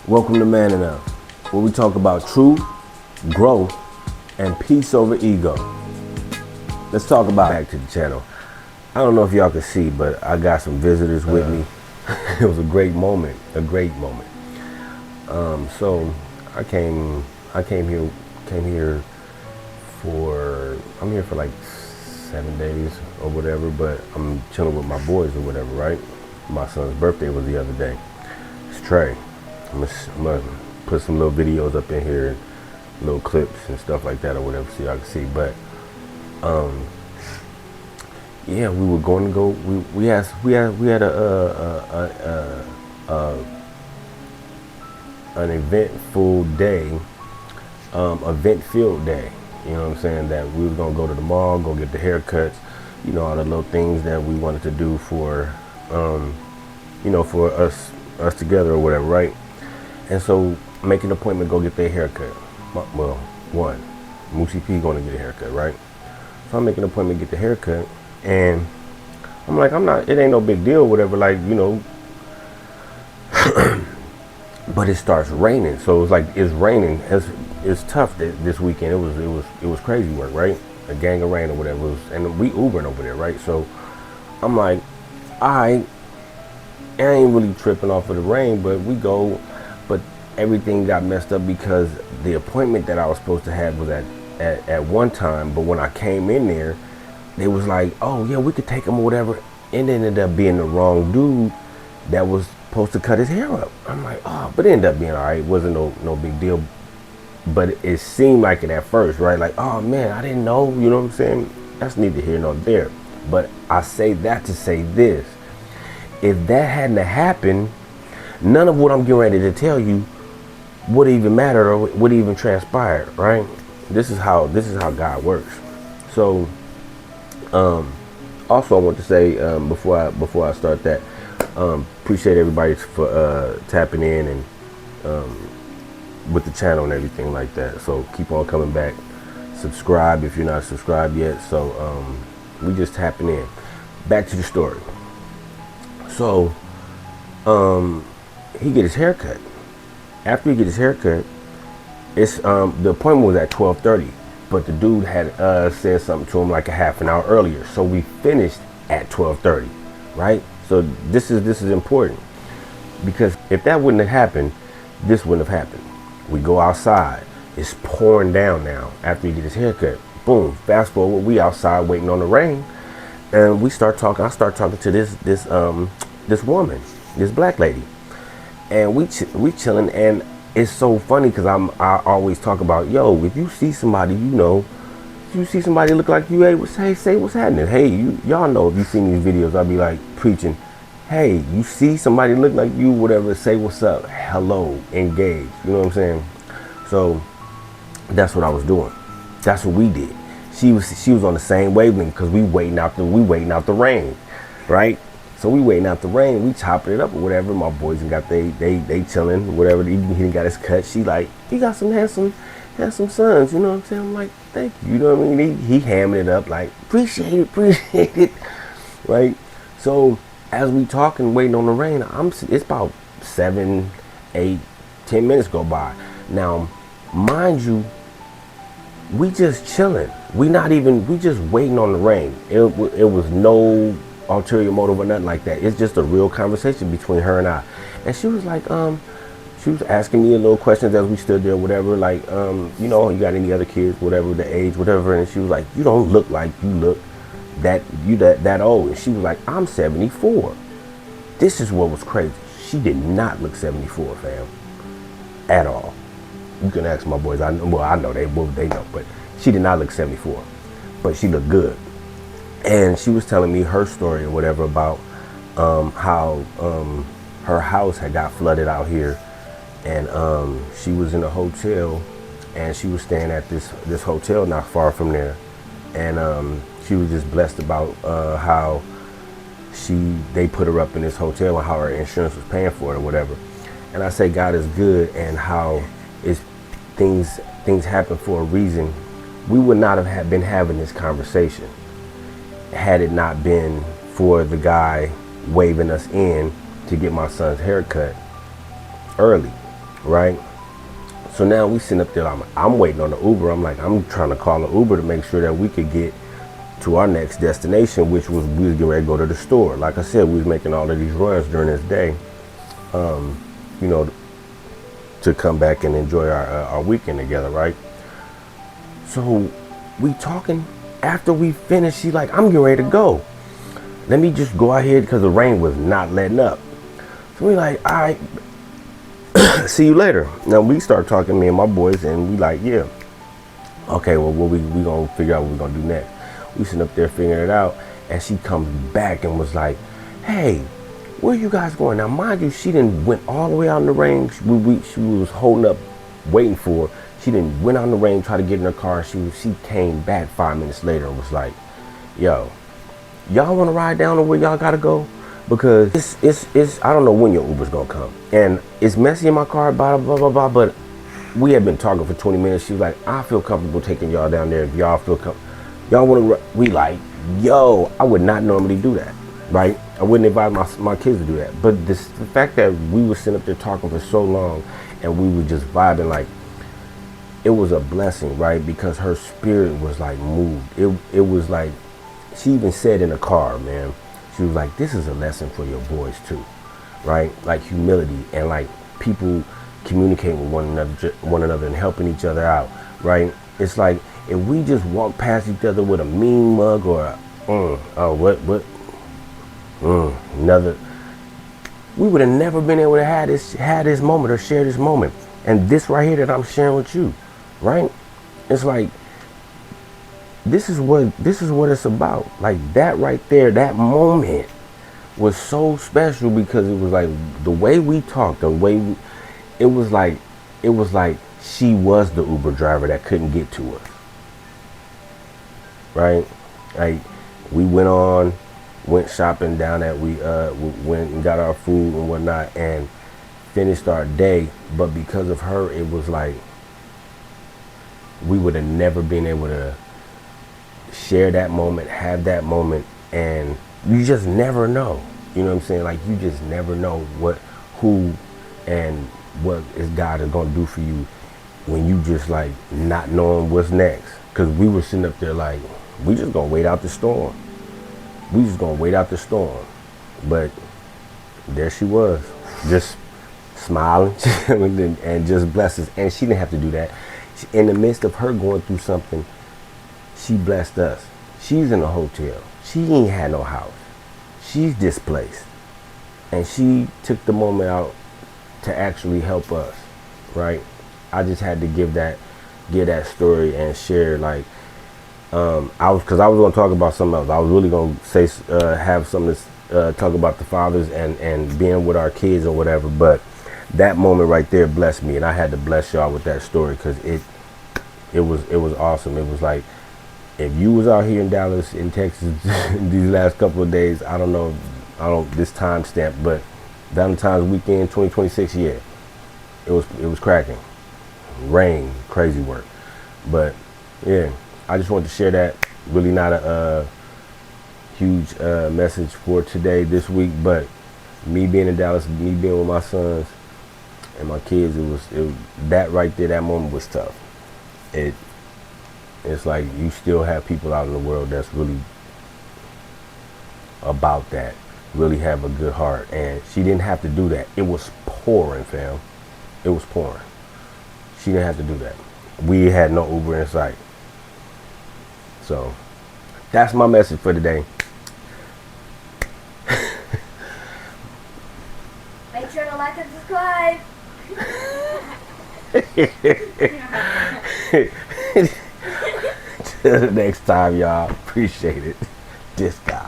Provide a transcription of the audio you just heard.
Welcome to Man Enough, where we talk about truth, growth, and peace over ego. Let's talk about back to the channel. I don't know if y'all can see, but I got some visitors with me. It was a great moment, So I came here for like 7 days or whatever, but I'm chilling with my boys or whatever, right? My son's birthday was the other day. It's Trey. I'm gonna put some little videos up in here, little clips and stuff like that or whatever, so y'all can see. But yeah, we were going to go. We had an eventful day, event-filled day. You know what I'm saying? That we was gonna go to the mall, go get the haircuts, you know, all the little things that we wanted to do for, you know, for us together or whatever, right? And so make an appointment, go get their haircut. Well, one, Moochie P gonna get a haircut, right? So I'm making an appointment, get the haircut, and I'm like, it ain't no big deal, whatever, like, you know. But it starts raining, so it's like it's raining. It's tough this weekend. It was crazy work, right? A gang of rain or whatever, and we Ubering over there, right? So I'm like, I ain't really tripping off of the rain, but we go. But everything got messed up because the appointment that I was supposed to have was at one time, but when I came in there, they was like, oh yeah, we could take him or whatever, and it ended up being the wrong dude that was supposed to cut his hair up. I'm like, oh, but it ended up being all right. It wasn't no big deal, but it seemed like it at first, right? Like, oh man, I didn't know, you know what I'm saying? That's neither here nor there. But I say that to say this: if that hadn't happened, none of what I'm getting ready to tell you would even matter or would even transpire, right? This is how God works. So, also I want to say before I start that, appreciate everybody for tapping in and with the channel and everything like that. So keep on coming back. Subscribe if you're not subscribed yet. So we just tapping in. Back to the story. So he get his haircut. After he get his haircut, it's the appointment was at 12:30, but the dude had said something to him like a half an hour earlier. So we finished at 12:30, right? So this is important, because if that wouldn't have happened, this wouldn't have happened. We go outside. It's pouring down now after he get his haircut. Boom. Fast forward, we outside waiting on the rain, and we start talking. I start talking to this woman, this black lady, and we chilling. And it's so funny because I always talk about, yo, if you see somebody, you know, if you see somebody look like you, hey, say what's happening. Hey, y'all know, if you seen these videos, I'll be like preaching, hey, you see somebody look like you, whatever, say what's up, hello, engage. You know what I'm saying? So that's what I was doing. That's what we did. She was on the same wavelength, because we waiting out the rain, right? So we waiting out the rain, we chopping it up or whatever. My boys got they chilling, whatever. He didn't got his cut. She like, he got some handsome sons, you know what I'm saying? I'm like, thank you, you know what I mean? He hamming it up like, appreciate it, right? So as we talking, waiting on the rain, it's about 7, 8, 10 minutes go by. Now, mind you, we just chilling. We just waiting on the rain. It was no ulterior motive or nothing like that. It's just a real conversation between her and I. And she was like, she was asking me a little questions as we stood there, whatever, like, you know, you got any other kids, whatever, the age, whatever. And she was like, you don't look like you look that old. And she was like, I'm 74. This is what was crazy. She did not look 74, fam, at all. You can ask my boys. I know they know, but she did not look 74, but she looked good. And she was telling me her story or whatever about how her house had got flooded out here, and she was in a hotel, and she was staying at this hotel not far from there, and she was just blessed about how they put her up in this hotel and how her insurance was paying for it or whatever. And I say God is good, and how things happen for a reason. We would not have been having this conversation had it not been for the guy waving us in to get my son's haircut early. right? So now we sitting up there, I'm waiting on the Uber. I'm like, I'm trying to call the Uber to make sure that we could get to our next destination, which was we was getting ready to go to the store. Like I said, we was making all of these runs during this day, you know, to come back and enjoy our weekend together, right? So we talking after we finished. She like, I'm getting ready to go. Let me just go out here because the rain was not letting up. So we like, all right, see you later. Now we start talking, me and my boys, and we like, yeah, okay, well, what we gonna figure out what we gonna do next. We sitting up there figuring it out, and she comes back and was like, hey, where you guys going? Now, mind you, she didn't went all the way out in the rain. She was holding up, waiting for her. She didn't went out in the rain, try to get in her car. She came back 5 minutes later and was like, yo, y'all want to ride down to where y'all gotta go? Because it's I don't know when your Uber's gonna come, and it's messy in my car, blah blah blah blah. But we had been talking for 20 minutes. She was like, I feel comfortable taking y'all down there if y'all feel comfortable. Y'all want to? We like, yo, I would not normally do that, right? I wouldn't invite my kids to do that. But the fact that we were sitting up there talking for so long, and we were just vibing, like, it was a blessing, right? Because her spirit was like moved. It was like, she even said in the car, man, she was like, this is a lesson for your boys too, right? Like humility and like people communicating with one another and helping each other out, right? It's like if we just walk past each other with a mean mug or another, we would have never been able to have this moment or share this moment. And this right here that I'm sharing with you, right? It's like this is what it's about. Like that right there, that moment was so special because it was like the way we talked, it was like she was the Uber driver that couldn't get to us, right? Like we went shopping down at we went and got our food and whatnot and finished our day, but because of her, it was like we would have never been able to share that moment, have that moment, and you just never know. You know what I'm saying? Like you just never know who and what is God is gonna do for you when you just like not knowing what's next. Cause we were sitting up there like, we just gonna wait out the storm. We just gonna wait out the storm. But there she was, just smiling and just blessed us. And she didn't have to do that. In the midst of her going through something, she blessed us. She's in a hotel. She ain't had no house. She's displaced. And she took the moment out to actually help us, right? I just had to give that story and share, like, I was going to talk about something else. I was really going to say, have something to talk about the fathers and being with our kids or whatever, but that moment right there blessed me, and I had to bless y'all with that story because it was awesome. It was like, if you was out here in Dallas, in Texas, these last couple of days, I don't know this timestamp, but Valentine's weekend 2026, yeah, it was cracking. Rain, crazy work, but yeah, I just wanted to share that. Really not a huge message for today, this week, but me being in Dallas, me being with my sons and my kids, it was that right there, that moment was tough. It's like you still have people out in the world that's really about that, really have a good heart. And she didn't have to do that. It was pouring, fam. It was pouring. She didn't have to do that. We had no Uber in sight. So that's my message for today. Make sure to like and subscribe. Till the next time, y'all. Appreciate it. This guy.